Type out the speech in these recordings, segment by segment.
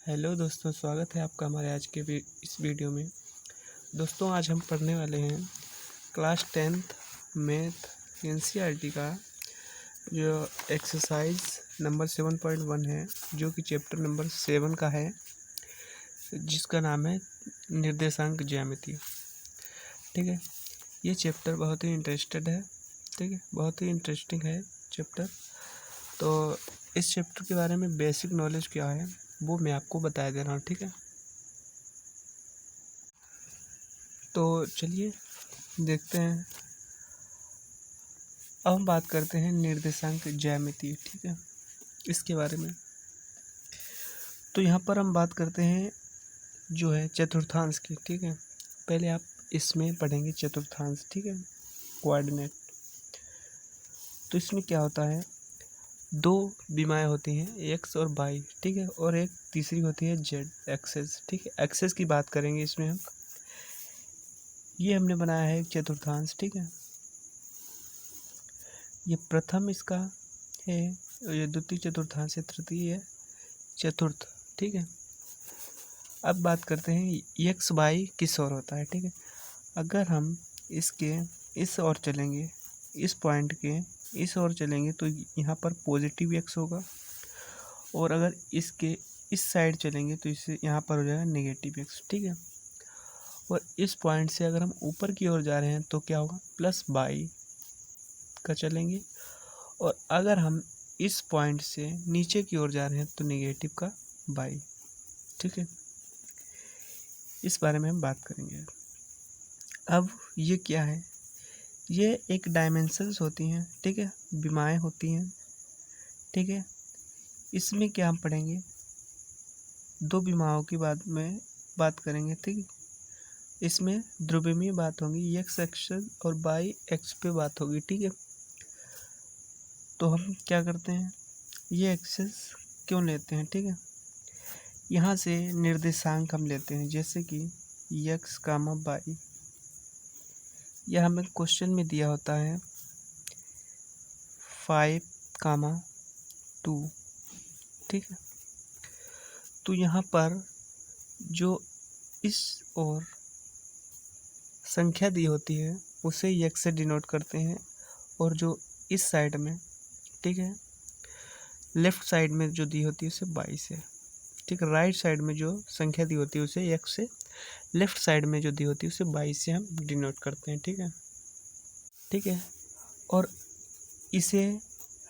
Hello दोस्तों, स्वागत है आपका हमारे आज के इस वीडियो में। दोस्तों, आज हम पढ़ने वाले हैं क्लास 10th मैथ एनसीईआरटी का जो एक्सरसाइज नंबर 7.1 है, जो कि चैप्टर नंबर 7 का है, जिसका नाम है निर्देशांक ज्यामिति। ठीक है, ये चैप्टर बहुत ही इंटरेस्टेड है। ठीक है, बहुत ही इंटरेस्टिंग है चैप्टर। तो इस चैप्टर के बारे में बेसिक नॉलेज क्या है वो मैं आपको बता दे रहा हूँ। ठीक है, तो चलिए देखते हैं। अब हम बात करते हैं निर्देशांक ज्यामिति। ठीक है, इसके बारे में। तो यहाँ पर हम बात करते हैं जो है चतुर्थांश की। ठीक है, पहले आप इसमें पढ़ेंगे चतुर्थांश। ठीक है, कोऑर्डिनेट। तो इसमें क्या होता है, दो विमाएँ होती हैं, एक्स और वाई। ठीक है, और एक तीसरी होती है जेड एक्सेस। ठीक है, एक्सेस की बात करेंगे इसमें हम। ये हमने बनाया है एक चतुर्थांश। ठीक है, ये प्रथम इसका है, ये द्वितीय चतुर्थांश है, तृतीय है, चतुर्थ। ठीक है, अब बात करते हैं एक्स वाई किस ओर होता है। ठीक है, अगर हम इसके इस ओर चलेंगे, इस पॉइंट के इस ओर चलेंगे तो यहाँ पर पॉजिटिव एक्स होगा, और अगर इसके इस साइड चलेंगे तो इससे यहाँ पर हो जाएगा नेगेटिव एक्स। ठीक है, और इस पॉइंट से अगर हम ऊपर की ओर जा रहे हैं तो क्या होगा, प्लस वाई का चलेंगे, और अगर हम इस पॉइंट से नीचे की ओर जा रहे हैं तो नेगेटिव का वाई। ठीक है, इस बारे में हम बात करेंगे। अब ये क्या है, ये एक डायमेंशंस होती हैं। ठीक है, विमाएँ होती हैं। ठीक है, इसमें क्या हम पढ़ेंगे, दो विमाओं की बात करेंगे। ठीक है, इसमें ध्रुवीय बात होगी, एक्स एक्सेस और वाई एक्स पे बात होगी। ठीक है, तो हम क्या करते हैं, ये एक्सेस क्यों लेते हैं। ठीक है, यहाँ से निर्देशांक हम लेते हैं, जैसे कि एक्स कामा वाई। यह हमें क्वेश्चन में दिया होता है 5, 2। ठीक है, तो यहाँ पर जो इस और संख्या दी होती है उसे एक्स से डिनोट करते हैं, और जो इस साइड में, ठीक है, लेफ्ट साइड में जो दी होती है उसे वाई से। ठीक है, राइट साइड में जो संख्या दी होती है उसे एक्स से, लेफ्ट साइड में जो दी होती है उसे वाई से हम डिनोट करते हैं। ठीक है, ठीक है, और इसे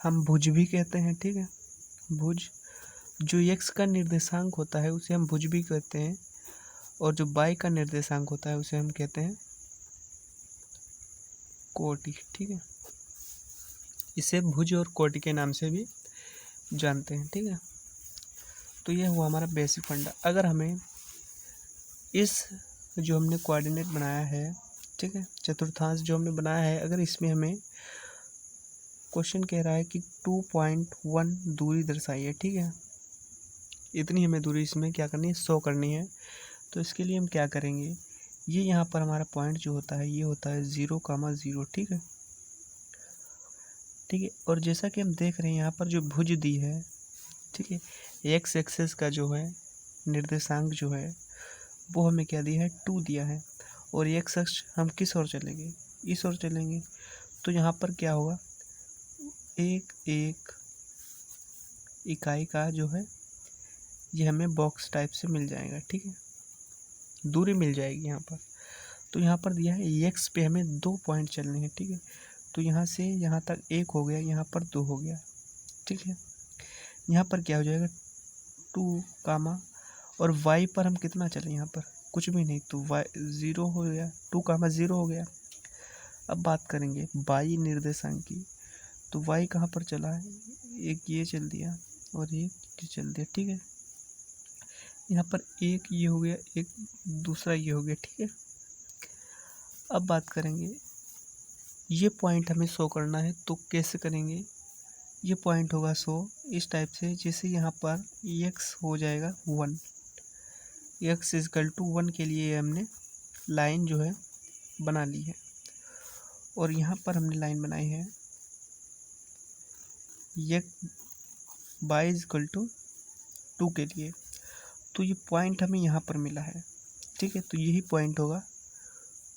हम भुज भी कहते हैं। ठीक है, भुज, जो एक्स का निर्देशांक होता है उसे हम भुज भी कहते हैं, और जो वाई का निर्देशांक होता है उसे हम कहते हैं कोटि। ठीक है, इसे भुज और कोटि के नाम से भी जानते हैं। ठीक है, तो यह हुआ हमारा बेसिक फंडा। अगर हमें इस जो हमने कोऑर्डिनेट बनाया है, ठीक है, चतुर्थांश जो हमने बनाया है, अगर इसमें हमें क्वेश्चन कह रहा है कि 2.1 दूरी दर्शाइए। ठीक है, इतनी हमें दूरी इसमें क्या करनी है, 100 करनी है। तो इसके लिए हम क्या करेंगे, ये यहाँ पर हमारा पॉइंट जो होता है ये होता है 0,0। ठीक है, ठीक है, और जैसा कि हम देख रहे हैं यहाँ पर जो भुज दी है, ठीक है, एक्स एक्सेस का जो है निर्देशांक जो है वो हमें क्या दिया है, 2 दिया है, और एक्स अक्ष हम किस ओर चलेंगे, इस ओर चलेंगे। तो यहाँ पर क्या होगा, एक एक इकाई का जो है ये हमें बॉक्स टाइप से मिल जाएगा। ठीक है, दूरी मिल जाएगी यहाँ पर। तो यहाँ पर दिया है एक्स पे हमें 2 पॉइंट चलने हैं। ठीक है, तो यहाँ से यहाँ तक 1 हो गया, यहाँ पर 2 हो गया। ठीक है, यहाँ पर क्या हो जाएगा, 2 कामा, और वाई पर हम कितना चले, यहाँ पर कुछ भी नहीं, तो वाई 0 हो गया, 2,0 हो गया। अब बात करेंगे वाई निर्देशांक की, तो वाई कहाँ पर चला है, एक ये चल दिया और एक ये चल दिया। ठीक है, यहाँ पर एक ये हो गया, एक दूसरा ये हो गया। ठीक है, अब बात करेंगे, ये पॉइंट हमें शो करना है तो कैसे करेंगे, ये पॉइंट होगा शो इस टाइप से, जैसे यहाँ पर एक्स हो जाएगा 1, एक्स इजकल टू 1 के लिए हमने लाइन जो है बना ली है, और यहाँ पर हमने लाइन बनाई है ये वाई इजकल टू 2 के लिए। तो ये पॉइंट हमें यहाँ पर मिला है, ठीक है। तो यही पॉइंट होगा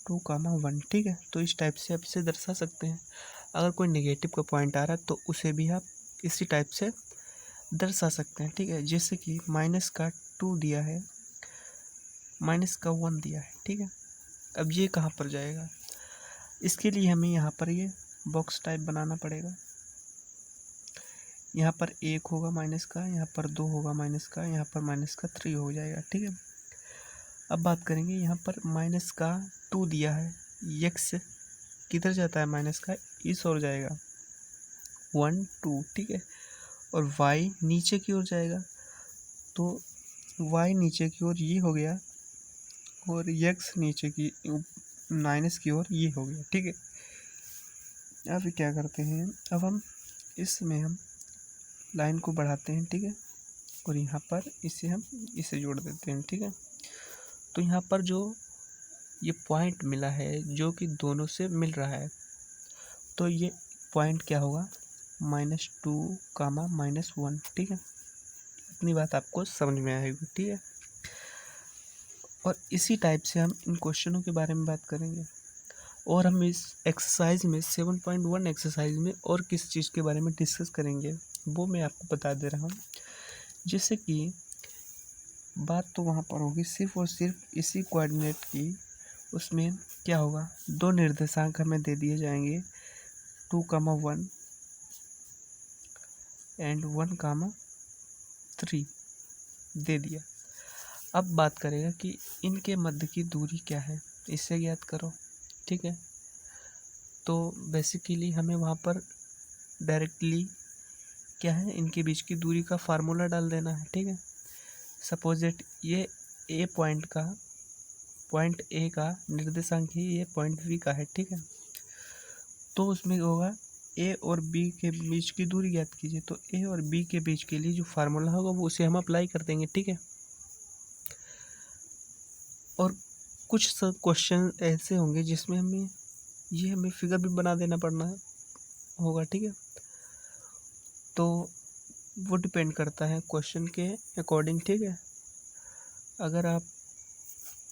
2, 1, ठीक है। तो इस टाइप से आप इसे दर्शा सकते हैं। अगर कोई नेगेटिव का पॉइंट आ रहा है तो उसे भी आप इसी टाइप से दर्शा सकते हैं, ठीक है। जैसे कि -2 दिया है, -1 दिया है, ठीक है। अब ये कहाँ पर जाएगा, इसके लिए हमें यहाँ पर ये बॉक्स टाइप बनाना पड़ेगा। यहाँ पर 1 होगा माइनस का, यहाँ पर 2 होगा माइनस का, यहाँ पर -3 हो जाएगा, ठीक है। अब बात करेंगे यहाँ पर -2 दिया है, x किधर जाता है माइनस का, इस ओर जाएगा 1 2, ठीक है। और y नीचे की ओर जाएगा, तो y नीचे की ओर ये हो गया, और x नीचे की माइनस की ओर ये हो गया, ठीक है। अब क्या करते हैं, अब हम इसमें हम लाइन को बढ़ाते हैं, ठीक है। और यहाँ पर इसे जोड़ देते हैं, ठीक है। तो यहाँ पर जो ये पॉइंट मिला है जो कि दोनों से मिल रहा है, तो ये पॉइंट क्या होगा, -2, -1, ठीक है। इतनी बात आपको समझ में आएगी, ठीक है। और इसी टाइप से हम इन क्वेश्चनों के बारे में बात करेंगे। और हम इस एक्सरसाइज में 7.1 एक्सरसाइज में और किस चीज़ के बारे में डिस्कस करेंगे वो मैं आपको बता दे रहा हूँ। जैसे कि बात तो वहाँ पर होगी सिर्फ और सिर्फ इसी कोऑर्डिनेट की। उसमें क्या होगा, 2 निर्देशांक हमें दे दिए जाएंगे, 2, 1 एंड 1, 3 दे दिया। अब बात करेगा कि इनके मध्य की दूरी क्या है, इससे ज्ञात करो, ठीक है। तो बेसिकली हमें वहाँ पर डायरेक्टली क्या है, इनके बीच की दूरी का फार्मूला डाल देना है, ठीक है। सपोज दैट ये पॉइंट ए का निर्देशांक ही ये पॉइंट बी का है, ठीक है। तो उसमें होगा ए और बी के बीच की दूरी ज्ञात कीजिए। तो ए और बी के बीच के लिए जो फार्मूला होगा वो उसे हम अप्लाई कर देंगे, ठीक है। और कुछ क्वेश्चन ऐसे होंगे जिसमें हमें फिगर भी बना देना पड़ना होगा, ठीक है। तो वो डिपेंड करता है क्वेश्चन के अकॉर्डिंग, ठीक है। अगर आप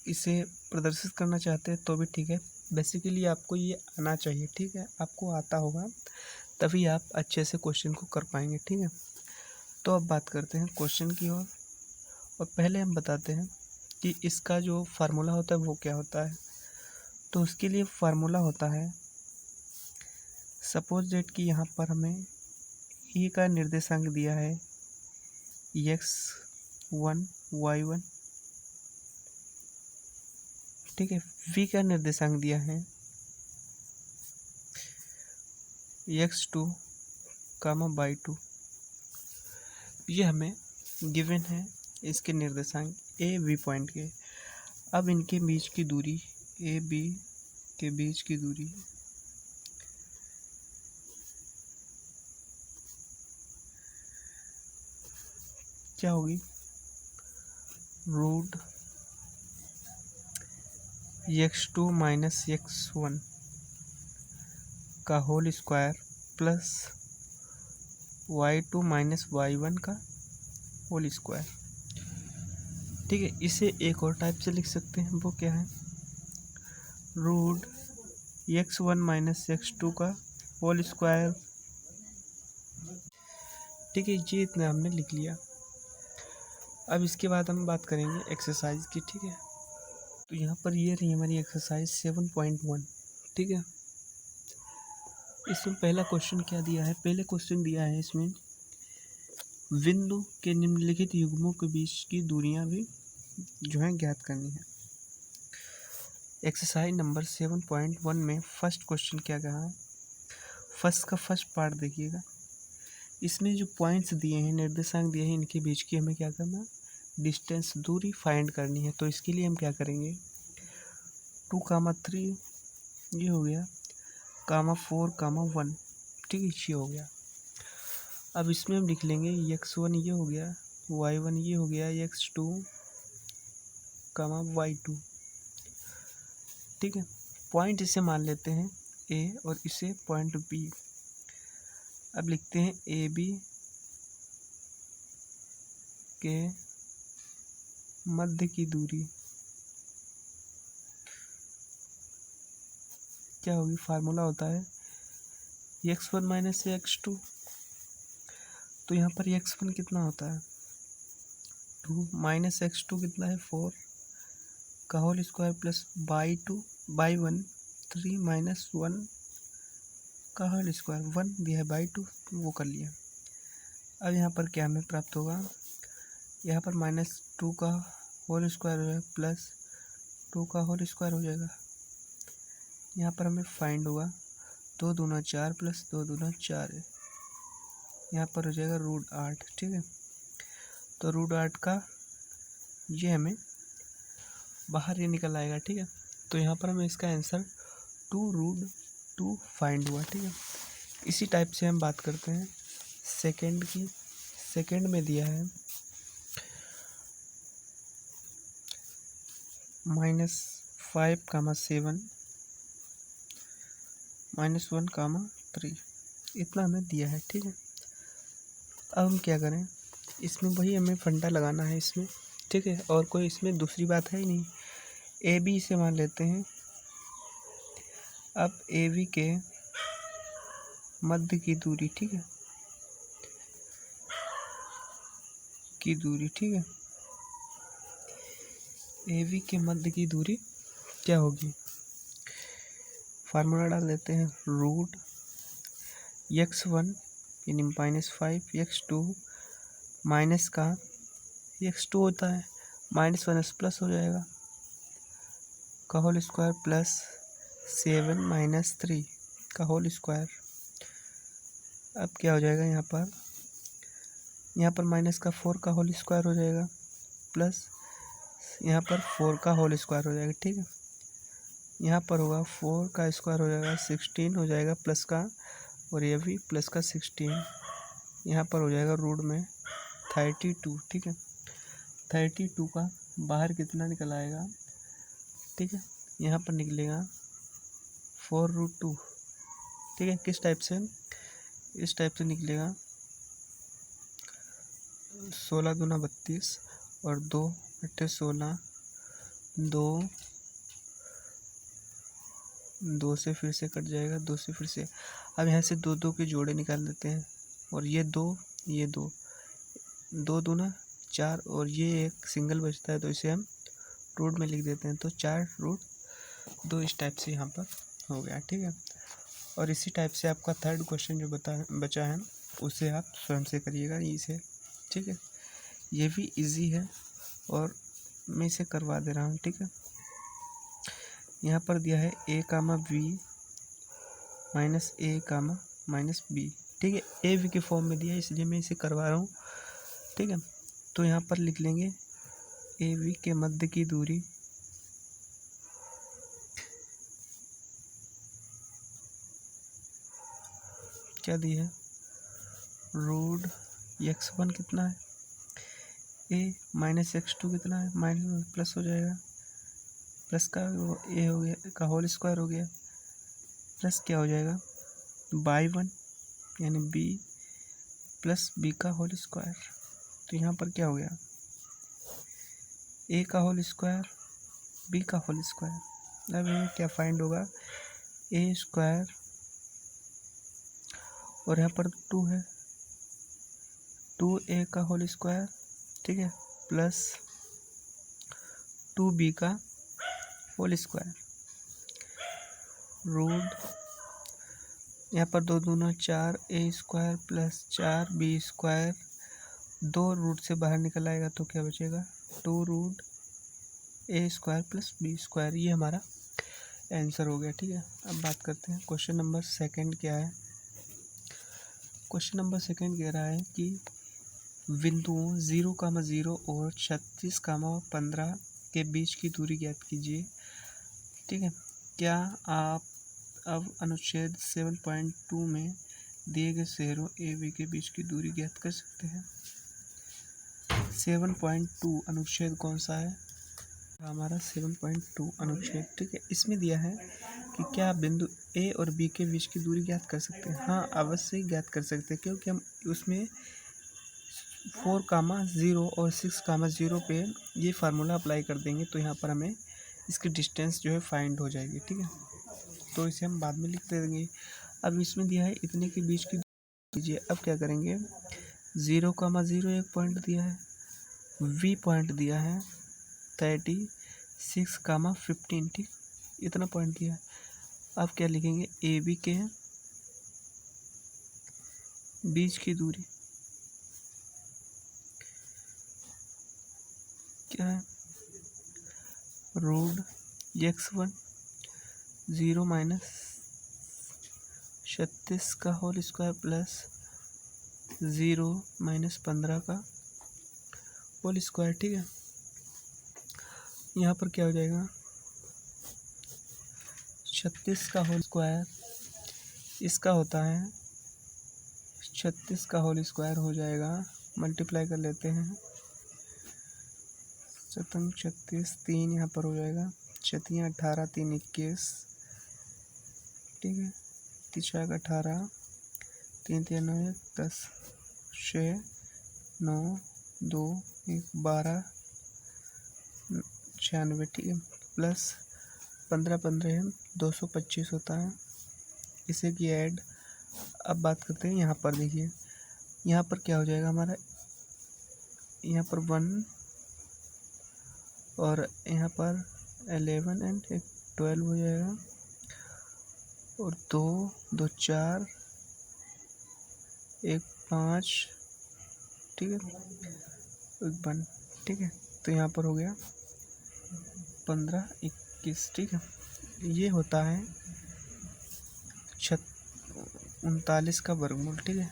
इसे प्रदर्शित करना चाहते हैं तो भी ठीक है। बेसिकली आपको ये आना चाहिए, ठीक है। आपको आता होगा तभी आप अच्छे से क्वेश्चन को कर पाएंगे, ठीक है। तो अब बात करते हैं क्वेश्चन की ओर। और पहले हम बताते हैं कि इसका जो फार्मूला होता है वो क्या होता है। तो उसके लिए फार्मूला होता है, सपोज डेट कि यहाँ पर हमें ए का निर्देशांक दिया है x1 y1, ठीक है। v का निर्देशांक दिया है x2, y2। ये हमें गिवन है इसके निर्देशांक ए बी पॉइंट के। अब इनके बीच की दूरी, ए बी के बीच की दूरी क्या होगी, रूट x2 माइनस x1 का whole square plus y2 minus y1 का होल स्क्वायर, ठीक है। इसे एक और टाइप से लिख सकते हैं, वो क्या है, रूट x1 माइनस x2 का होल स्क्वायर, ठीक है। ये इतना हमने लिख लिया। अब इसके बाद हम बात करेंगे एक्सरसाइज की, ठीक है। तो यहाँ पर ये रही हमारी एक्सरसाइज 7.1, ठीक है। इसमें पहला क्वेश्चन क्या दिया है, पहले क्वेश्चन दिया है इसमें बिंदु के निम्नलिखित युग्मों के बीच की दूरियां भी जो है ज्ञात करनी है। एक्सरसाइज नंबर 7.1 में फर्स्ट क्वेश्चन क्या कहा है, फर्स्ट पार्ट देखिएगा। इसमें जो पॉइंट्स दिए हैं, निर्देशांक दिए हैं, इनके बीच की हमें क्या करना है, डिस्टेंस दूरी फाइंड करनी है। तो इसके लिए हम क्या करेंगे, 2, 3 ये हो गया, 4, 1, ठीक है, ये हो गया। अब इसमें हम लिख लेंगे x1 ये हो गया, y1 ये हो गया, x2, y2, ठीक है। पॉइंट इसे मान लेते हैं a और इसे पॉइंट b। अब लिखते हैं ए बी के मध्य की दूरी क्या होगी? फार्मूला होता है x1 माइनस x2। तो यहाँ पर x1 कितना होता है 2 माइनस x2 कितना है 4 का whole square plus by 1 3 minus 1 का होल स्क्वायर 1 दिया है बाई 2 वो कर लिया। अब यहाँ पर क्या हमें प्राप्त होगा? यहाँ पर -2 का होल स्क्वायर हो जाएगा प्लस 2 का होल स्क्वायर हो जाएगा। यहाँ पर हमें फाइंड होगा 2 दूना 4 प्लस 2 दूना 4 है। यहाँ पर हो जाएगा √8। ठीक है, तो √8 का ये हमें बाहर ही निकल आएगा। ठीक है, तो यहाँ पर हमें इसका आंसर 2√2 फाइंड हुआ। ठीक है, इसी टाइप से हम बात करते हैं सेकेंड की। सेकेंड में दिया है -5, 7 -1, 3 इतना हमें दिया है। ठीक है, अब हम क्या करें, इसमें वही हमें फंडा लगाना है इसमें। ठीक है, और कोई इसमें दूसरी बात है ही नहीं। ए बी से मान लेते हैं। अब ए बी के मध्य की दूरी, ठीक है, की दूरी, ठीक है, ए बी के मध्य की दूरी क्या होगी? फार्मूला डाल देते हैं √x1 यानी -5 x2 माइनस का x2 होता है -1 प्लस हो जाएगा का होल स्क्वायर प्लस 7 माइनस 3 का होल स्क्वायर। अब क्या हो जाएगा? यहाँ पर माइनस का 4 का होल स्क्वायर हो जाएगा प्लस यहाँ पर 4 का होल स्क्वायर हो जाएगा। ठीक है, यहाँ पर होगा 4 का स्क्वायर हो जाएगा 16 हो जाएगा प्लस का, और ये भी प्लस का 16। यहाँ पर हो जाएगा रूट में 32। ठीक है, 32 का बाहर कितना निकल आएगा? ठीक है, यहाँ पर निकलेगा 4√2। ठीक है, किस टाइप से? इस टाइप से निकलेगा 16 दूना 32 और 2 अट्ठे 16, 2 से फिर से कट जाएगा, 2 से फिर से। अब यहाँ से 2 के जोड़े निकाल देते हैं, और ये 2 दूना 4 और ये एक सिंगल बचता है, तो इसे हम रूट में लिख देते हैं। तो 4√2 इस टाइप से यहाँ पर हो गया। ठीक है, और इसी टाइप से आपका थर्ड क्वेश्चन जो बचा है उसे आप स्वयं से करिएगा इसे। ठीक है, ये भी इजी है और मैं इसे करवा दे रहा हूँ। ठीक है, यहाँ पर दिया है a, b -a, -b। ठीक है, ए बी के फॉर्म में दिया है इसलिए मैं इसे करवा रहा हूँ। ठीक है, तो यहाँ पर लिख लेंगे ए बी के मध्य की दूरी क्या दी है? √x1 कितना है? a -x2 कितना है? माइनस प्लस हो जाएगा, प्लस का ए हो गया का होल स्क्वायर हो गया, प्लस क्या हो जाएगा? बाई 1 यानी b प्लस b का होल स्क्वायर। तो यहाँ पर क्या हो गया? a का होल स्क्वायर b का होल स्क्वायर। अब ये क्या फाइंड होगा? a स्क्वायर और यहाँ पर 2 है, 2a का होल स्क्वायर, ठीक है, प्लस 2b का होल स्क्वायर रूट, यहाँ पर 2 दूना 4 a square plus 4b square, 2 root से बाहर निकल आएगा तो क्या बचेगा? 2√a square plus b square. ये हमारा आंसर हो गया। ठीक है, अब बात करते हैं क्वेश्चन नंबर सेकंड क्या है। क्वेश्चन नंबर सेकंड कह रहा है कि बिंदुओं 0,0 और 36,15 के बीच की दूरी ज्ञात कीजिए। ठीक है, क्या आप अब अनुच्छेद 7.2 में दिए गए शहरों ए बी के बीच की दूरी ज्ञात कर सकते हैं? 7.2 अनुच्छेद कौन सा है? हमारा 7.2 अनुच्छेद। ठीक है, इसमें दिया है कि क्या आप बिंदु ए और बी के बीच की दूरी ज्ञात कर सकते हैं? हाँ, अवश्य ज्ञात कर सकते हैं, क्योंकि हम उसमें 4,0 और 6,0 पे ये फार्मूला अप्लाई कर देंगे तो यहाँ पर हमें इसकी डिस्टेंस जो है फाइंड हो जाएगी। ठीक है, तो इसे हम बाद में लिख देंगे। अब इसमें दिया है इतने के बीच की लीजिए। अब क्या करेंगे, 0,0 एक पॉइंट दिया है, V पॉइंट दिया है 36,15, ठीक, इतना पॉइंट दिया है। अब क्या लिखेंगे, AB के बीच की दूरी क्या है, रूट x1 0 माइनस 36 का होल स्क्वायर प्लस 0 माइनस 15 का होल स्क्वायर। ठीक है, यहाँ पर क्या हो जाएगा, 36 का होल स्क्वायर, इसका होता है 36 का होल स्क्वायर हो जाएगा, मल्टीप्लाई कर लेते हैं, 36 3 यहाँ पर हो जाएगा, 18 18 3 21, ठीक है, 3 18 3 3 9 10 6 9 2 1 12 96, ठीक है, प्लस 15 15 225 होता है, इसे की ऐड। अब बात करते हैं यहाँ पर, देखिए यहाँ पर क्या हो जाएगा हमारा, यहाँ पर 1 और यहाँ पर 11 एंड 12 हो जाएगा, और 2 2 4 1 5, ठीक है, 1 1, ठीक है, तो यहाँ पर हो गया 15 21, ठीक है, ये होता है 39 का वर्गमूल। ठीक है,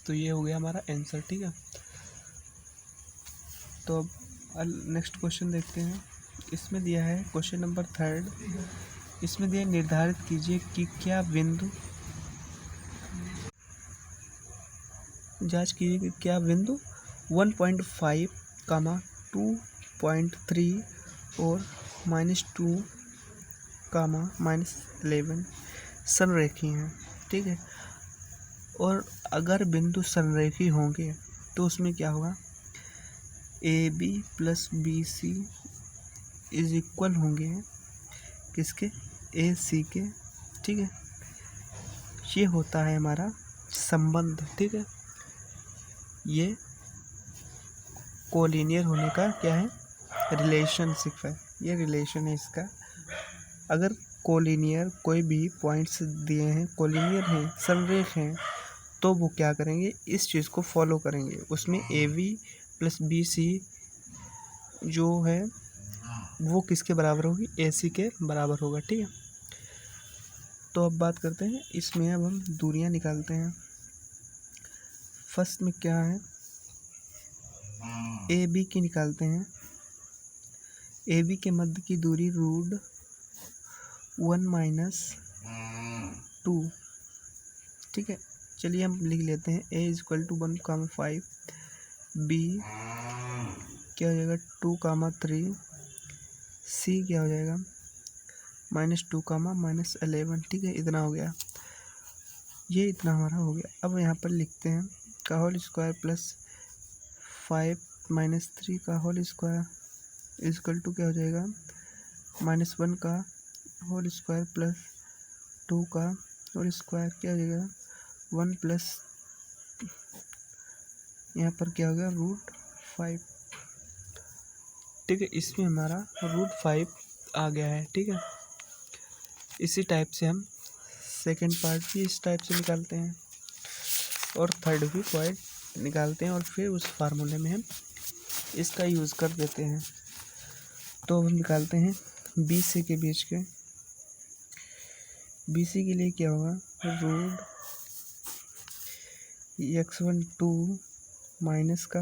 तो ये हो गया हमारा आंसर। ठीक है, तो अब नेक्स्ट क्वेश्चन देखते हैं। इसमें दिया है क्वेश्चन नंबर 3, इसमें दिया निर्धारित कीजिए कि क्या बिंदु, जांच कीजिए कि क्या बिंदु 1.5, 2.3 और -2, -11 संरेखी हैं। ठीक है, और अगर बिंदु संरेखी होंगे तो उसमें क्या होगा, AB plus BC is equal होंगे किसके, AC के। ठीक है, ये होता है हमारा संबंध। ठीक है, ये कोलिनियर होने का क्या है, रिलेशनशिप है, ये रिलेशन है इसका। अगर कोलिनियर कोई भी पॉइंट्स दिए हैं, कोलिनियर हैं, संरेख हैं, तो वो क्या करेंगे, इस चीज़ को फॉलो करेंगे। उसमें AB प्लस BC जो है वो किसके बराबर होगी, AC के बराबर होगा। ठीक है, तो अब बात करते हैं इसमें, अब हम दूरियां निकालते हैं। फर्स्ट में क्या है, AB की निकालते हैं। AB के मध्य की दूरी रूट 1 - 2। ठीक है, चलिए हम लिख लेते हैं, A = 1,5, B क्या हो जाएगा 2,3, C क्या हो जाएगा -2, -11। ठीक है, इतना हो गया, ये इतना हमारा हो गया। अब यहाँ पर लिखते हैं का होल स्क्वायर प्लस 5 - 3 का होल स्क्वायर = क्या हो जाएगा, -1 का होल स्क्वायर प्लस 2 का होल स्क्वायर क्या हो जाएगा, 1 प्लस यहाँ पर क्या हो गया √5। ठीक है, इसमें हमारा √5 आ गया है। ठीक है, इसी टाइप से हम सेकंड पार्ट भी इस टाइप से निकालते हैं और थर्ड भी पॉइंट निकालते हैं, और फिर उस फार्मूले में हम इसका यूज़ कर देते हैं। तो हम निकालते हैं BC के बीच के, BC के लिए क्या होगा, रूट x1 2 माइनस का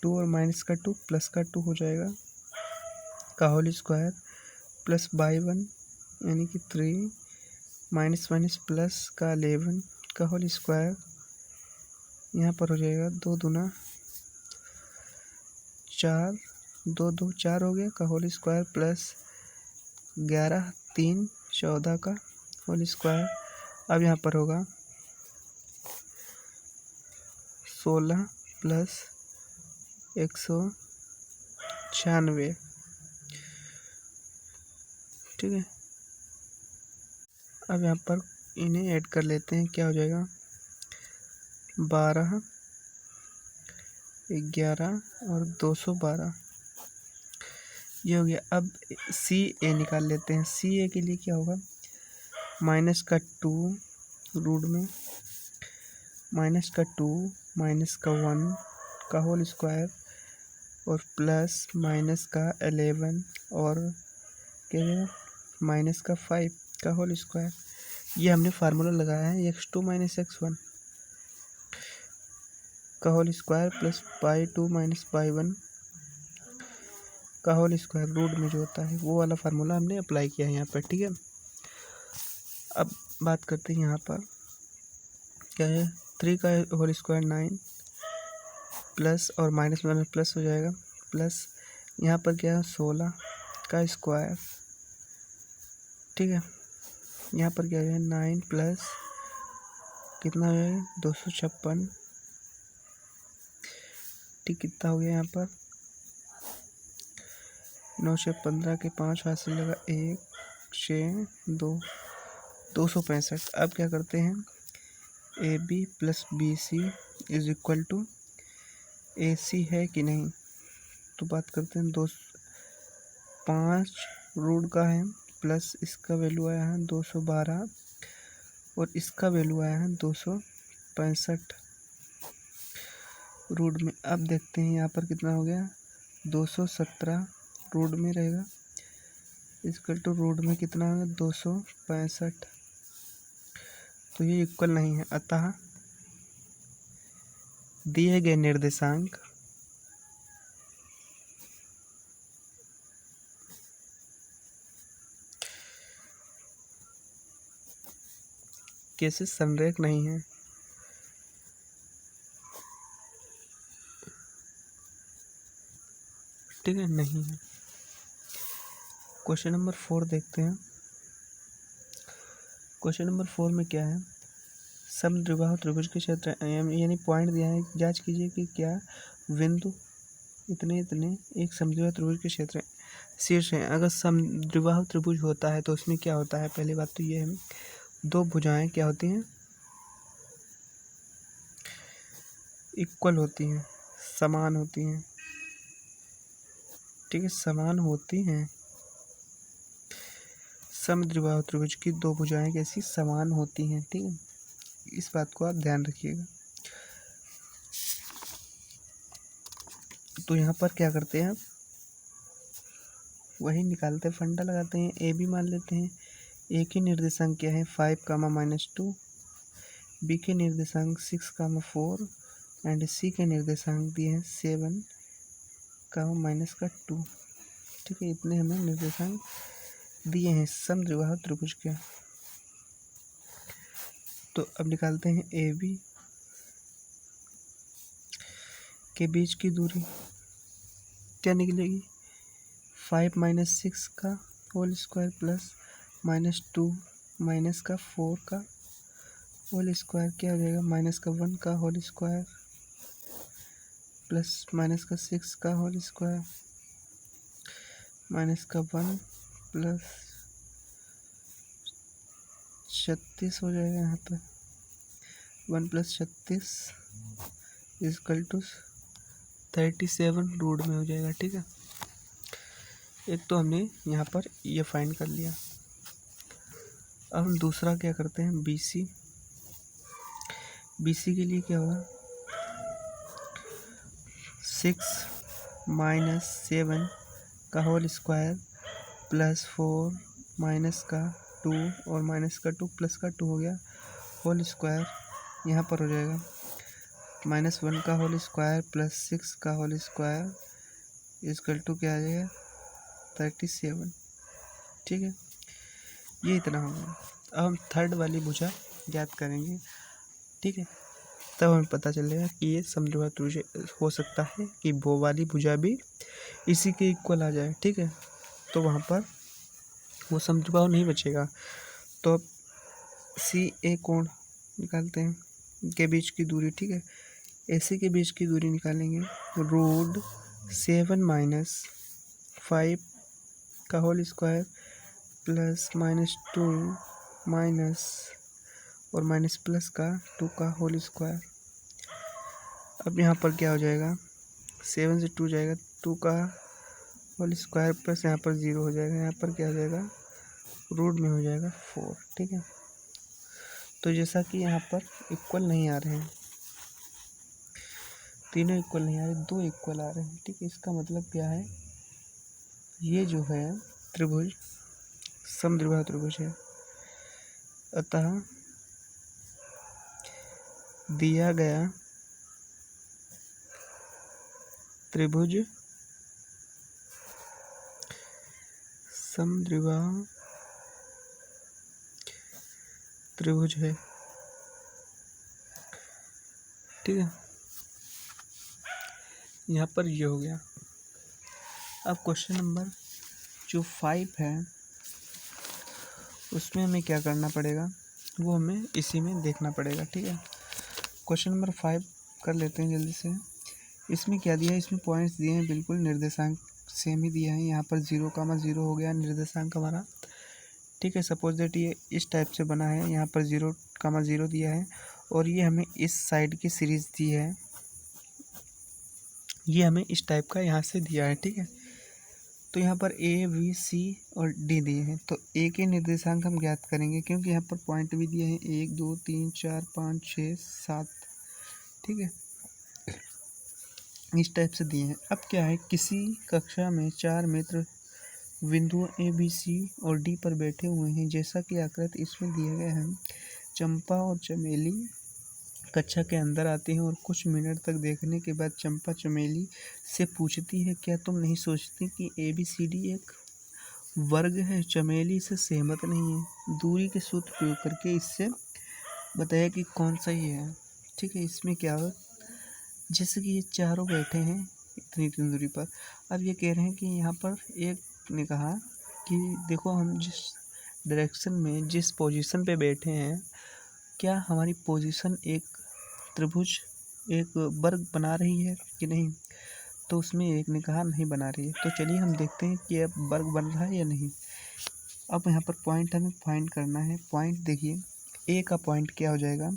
2 और माइनस का 2 प्लस का 2 हो जाएगा का होल स्क्वायर प्लस y1 यानी कि 3 माइनस प्लस का 11 का होल स्क्वायर, यहाँ पर हो जाएगा 2 दूना 4, 2 2 4 हो गया का होल स्क्वायर प्लस 11 3 14 का होल स्क्वायर। अब यहाँ पर होगा 16 प्लस 196, ठीक है। अब यहाँ पर इन्हें ऐड कर लेते हैं, क्या हो जाएगा 12, 11 और 212, ये हो गया। अब सी ए निकाल लेते हैं। सी ए के लिए क्या होगा, माइनस का 2 रूट में, माइनस का 2 माइनस का 1 का होल स्क्वायर और प्लस माइनस का 11 और क्या है माइनस का 5 का होल स्क्वायर। ये हमने फार्मूला लगाया है x2 माइनस x1 का whole square plus pi 2 minus pi 1 का होल स्क्वायर रूट में जो होता है वो वाला फार्मूला हमने अप्लाई किया है यहाँ पर, ठीक है। अब बात करते हैं यहाँ पर क्या है, 3 का होल स्क्वायर 9 प्लस और माइनस में प्लस हो जाएगा, प्लस यहाँ पर क्या है 16 का स्क्वायर, ठीक है। यहाँ पर क्या है 9 प्लस कितना है 256, ठीक। कितना हो गया यहाँ पर 9 से 15 के 5 हासिल लगा 1 6 2 265। अब क्या करते हैं A B plus B C is equal to A C है कि नहीं, तो बात करते हैं 5 रूट का है प्लस इसका वैल्यू आया है 212 और इसका वैल्यू आया है 265 रूट में। अब देखते हैं यहाँ पर कितना हो गया 217 रूट में रहेगा इक्वल टू रूट में कितना होगा 265, तो ये इक्वल नहीं है। अतः दिए गए निर्देशांक कैसे संरेख नहीं है, ठीक है, नहीं है। क्वेश्चन नंबर 4 देखते हैं। क्वेश्चन नंबर 4 में क्या है, समद्विबाहु त्रिभुज के क्षेत्र यानी पॉइंट दिया है, जांच कीजिए कि क्या बिंदु इतने इतने एक समद्विबाहु त्रिभुज के क्षेत्र शीर्ष है। अगर समद्विबाहु त्रिभुज होता है तो उसमें क्या होता है, पहली बात तो ये है दो भुजाएं क्या होती हैं इक्वल होती हैं, समान होती हैं, ठीक है, समान होती हैं। समद्विबाहु त्रिभुज की दो भुजाएं कैसी समान होती हैं, ठीक है, इस बात को आप ध्यान रखिएगा। तो यहाँ पर क्या करते हैं वही निकालते हैं, फंडा लगाते हैं। ए बी मान लेते हैं, ए के निर्देशांक क्या है 5 कामा -2, बी के निर्देशांक 6 कामा 4 एंड सी के निर्देशांक दिए हैं 7 कामा -2, ठीक है। इतने हमें निर्देशांक दिए हैं समद्विबाहु त्रिभुज के। तो अब निकालते हैं ए बी के बीच की दूरी क्या निकलेगी 5 - 6 का होल स्क्वायर प्लस -2 माइनस का 4 का होल स्क्वायर क्या हो जाएगा माइनस का 1 का होल स्क्वायर प्लस माइनस का 6 का होल स्क्वायर माइनस का 1 प्लस 36 हो जाएगा यहाँ पर 1 + 36 इक्वल टू 37 रूट में हो जाएगा, ठीक है। एक तो हमने यहाँ पर ये फाइंड कर लिया। अब हम दूसरा क्या करते हैं बी सी के लिए क्या होगा 6 - 7 का होल स्क्वायर प्लस 4 माइनस का 2 और माइनस का 2 प्लस का 2 हो गया होल स्क्वायर, यहाँ पर हो जाएगा -1 का होल स्क्वायर प्लस 6 का होल स्क्वायर इक्वल टू क्या आ जाएगा 37, ठीक है। ये इतना होगा। अब हम थर्ड वाली भुजा ज्ञात करेंगे, ठीक है, तब हमें पता चलेगा कि ये समद्विबाहु त्रिभुज हो सकता है कि वो वाली भुजा भी इसी के इक्वल आ जाए, ठीक है। तो वहाँ पर वो समद्विबाहु नहीं बचेगा। तो अब सी ए कोण निकालते हैं के बीच की दूरी, ठीक है, AC के बीच की दूरी निकालेंगे, रूट 7 माइनस 5 का होल स्क्वायर प्लस -2 माइनस और माइनस प्लस का 2 का होल स्क्वायर। अब यहाँ पर क्या हो जाएगा, 7 से 2 जाएगा, 2 का होल स्क्वायर प्लस यहाँ पर 0 हो जाएगा, यहाँ पर क्या हो जाएगा, रूट में हो जाएगा 4। ठीक है, तो जैसा कि यहाँ पर इक्वल नहीं आ रहे हैं, तीनों इक्वल नहीं आ रहे, 2 इक्वल आ रहे हैं। ठीक है, इसका मतलब क्या है, ये जो है त्रिभुज समद्विबाहु त्रिभुज है। अतः दिया गया त्रिभुज समद्विबाहु त्रिभुज है। ठीक है, यहाँ पर ये हो गया। अब क्वेश्चन नंबर जो 5 है उसमें हमें क्या करना पड़ेगा, वो हमें इसी में देखना पड़ेगा। ठीक है, क्वेश्चन नंबर 5 कर लेते हैं जल्दी से। इसमें क्या दिया है, इसमें पॉइंट्स दिए हैं, बिल्कुल निर्देशांक सेम ही दिया है। यहाँ पर 0,0 हो गया निर्देशांक हमारा। ठीक है, सपोज दैट ये इस टाइप से बना है, यहाँ पर 0,0 दिया है और ये हमें इस साइड की सीरीज दी है, ये हमें इस टाइप का यहाँ से दिया है। ठीक है, तो यहाँ पर A, B, C और D दिए हैं, तो A के निर्देशांक हम ज्ञात करेंगे क्योंकि यहाँ पर पॉइंट भी दिए हैं 1 2 3 4 5 6 7। ठीक है, इस टाइप से दिए हैं। अब क्या है, किसी कक्षा में 4 मित्र बिंदुओं A, B, C और D पर बैठे हुए हैं, जैसा कि आकृति इसमें दिए गए हैं। चंपा और चमेली कक्षा के अंदर आती हैं और कुछ मिनट तक देखने के बाद चंपा चमेली से पूछती है, क्या तुम नहीं सोचती कि ABCD एक वर्ग है? चमेली से सहमत नहीं है। दूरी के सूत्र प्रयोग करके इससे बताया कि कौन सा ही है। ठीक है, इसमें क्या हो, जैसे कि ये चारों बैठे हैं इतनी इतनी दूरी पर। अब ये कह रहे हैं कि यहाँ पर एक ने कहा कि देखो हम जिस डायरेक्शन में जिस पोजीशन पे बैठे हैं, क्या हमारी पोजीशन एक त्रिभुज एक वर्ग बना रही है कि नहीं। तो उसमें एक ने कहा नहीं बना रही है। तो चलिए हम देखते हैं कि अब वर्ग बन रहा है या नहीं। अब यहाँ पर पॉइंट हमें फाइंड करना है। पॉइंट देखिए, ए का पॉइंट क्या हो जाएगा,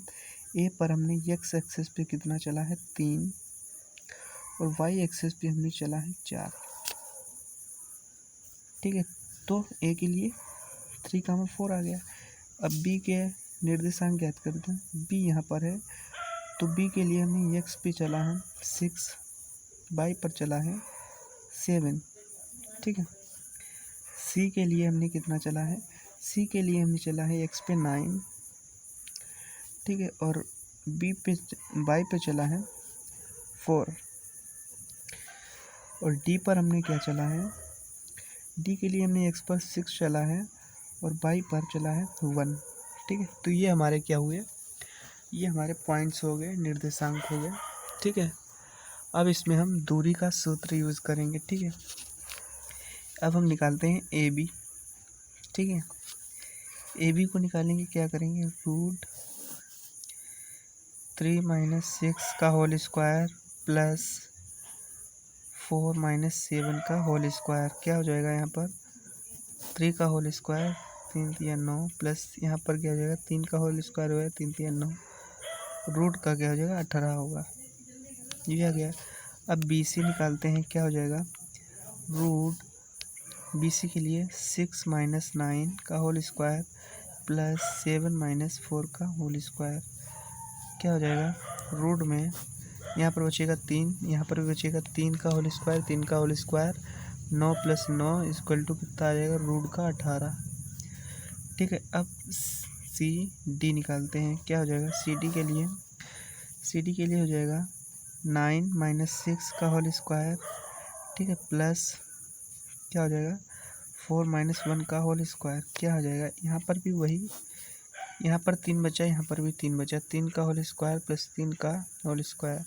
ए पर हमने एक्स एक्सिस पे कितना चला है 3 और वाई एक्सिस पे हमने चला है 4। ठीक है, तो ए के लिए 3,4 आ गया। अब बी के निर्देशांक ज्ञात करते हैं। बी यहाँ पर है, तो बी के लिए हमें एक्स पे चला है 6, वाई पर चला है 7। ठीक है, सी के लिए हमने कितना चला है, सी के लिए हमने चला है एक्स पे 9। ठीक है, और बी पे वाई पे चला है 4 और डी पर हमने क्या चला है, डी के लिए हमने एक्स पर 6 चला है और वाई पर चला है 1। ठीक है, तो ये हमारे क्या हुए, ये हमारे पॉइंट्स हो गए, निर्देशांक हो गए। ठीक है, अब इसमें हम दूरी का सूत्र यूज़ करेंगे। ठीक है, अब हम निकालते हैं ए बी। ठीक है, ए बी को निकालेंगे, क्या करेंगे, रूट 3 - 6 का होल स्क्वायर प्लस 4 - 7 का होल स्क्वायर। क्या हो जाएगा, यहाँ पर 3 का होल स्क्वायर 3 3 9 प्लस यहाँ पर क्या हो जाएगा, 3 का होल स्क्वायर हो गया 3 3 9, रूट का क्या हो जाएगा 18 होगा। ये आ गया। अब बी सी निकालते हैं, क्या हो जाएगा, रूट बी सी के लिए 6 - 9 का होल स्क्वायर प्लस 7 - 4 का होल स्क्वायर। क्या हो जाएगा, रूट में यहाँ पर बचेगा 3, यहाँ पर भी बचेगा 3 का होल स्क्वायर 3 का होल स्क्वायर 9 + 9 = कितना आ जाएगा, रूट का 18। ठीक है, अब सी डी निकालते हैं, क्या हो जाएगा, सी डी के लिए हो जाएगा 9 - 6 का होल स्क्वायर। ठीक है, प्लस क्या हो जाएगा 4 - 1 का होल स्क्वायर। क्या हो जाएगा, यहाँ पर भी वही, यहाँ पर 3 बचा, यहाँ पर भी 3 बचा, 3 का होल स्क्वायर प्लस 3 का होल स्क्वायर,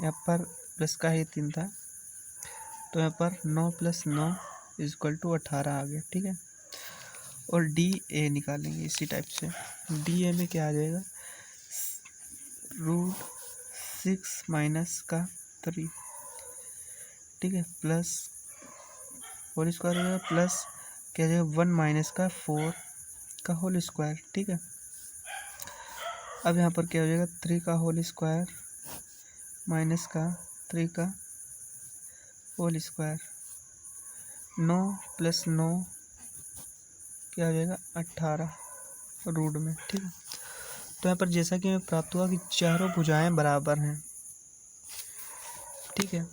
यहाँ पर प्लस का ही 3 था, तो यहाँ पर 9 + 9 = 18 आ गया। ठीक है, और डी ए निकालेंगे इसी टाइप से। डी ए में क्या आ जाएगा, रूट 6 माइनस का 3, ठीक है, प्लस होल स्क्वायर हो जाएगा, प्लस क्या जाएगा 1 माइनस का 4 का होल स्क्वायर, ठीक है। अब यहाँ पर क्या हो जाएगा 3 का होल स्क्वायर माइनस का 3 का होल स्क्वायर, 9 प्लस 9 क्या हो जाएगा 18 रूट में, ठीक है। तो यहाँ पर जैसा कि हमें प्राप्त हुआ कि चारों भुजाएं बराबर हैं, ठीक है,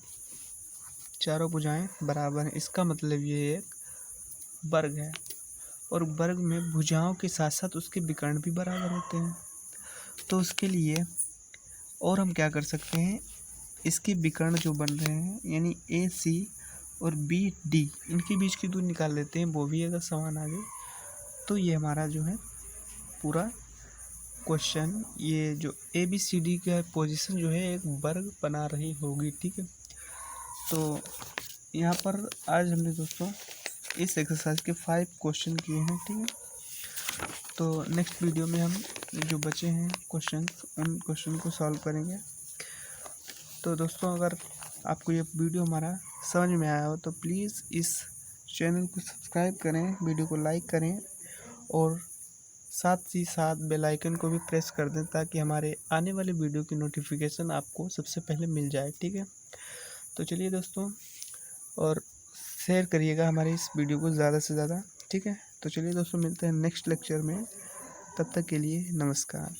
चारों भुजाएं बराबर हैं, इसका मतलब ये एक वर्ग है और वर्ग में भुजाओं के साथ साथ उसके विकर्ण भी बराबर होते हैं। तो उसके लिए और हम क्या कर सकते हैं, इसके विकर्ण जो बन रहे हैं यानी ए सी और बी डी, इनके बीच की दूरी निकाल लेते हैं, वो भी अगर समान आ गए तो ये हमारा जो है पूरा क्वेश्चन, ये जो ए बी सी डी का पोजीशन जो है एक वर्ग बना रही होगी, ठीक है। तो यहाँ पर आज हमने दोस्तों इस एक्सरसाइज के 5 क्वेश्चन किए हैं, ठीक है। तो नेक्स्ट वीडियो में हम जो बचे हैं क्वेश्चन, उन क्वेश्चन को सॉल्व करेंगे। तो दोस्तों अगर आपको ये वीडियो हमारा समझ में आया हो तो प्लीज़ इस चैनल को सब्सक्राइब करें, वीडियो को लाइक करें और साथ ही साथ बेल आइकन को भी प्रेस कर दें ताकि हमारे आने वाले वीडियो की नोटिफिकेशन आपको सबसे पहले मिल जाए, ठीक है। तो चलिए दोस्तों, और शेयर करिएगा हमारे इस वीडियो को ज़्यादा से ज़्यादा, ठीक है। तो चलिए दोस्तों, मिलते हैं नेक्स्ट लेक्चर में, तब तक के लिए नमस्कार।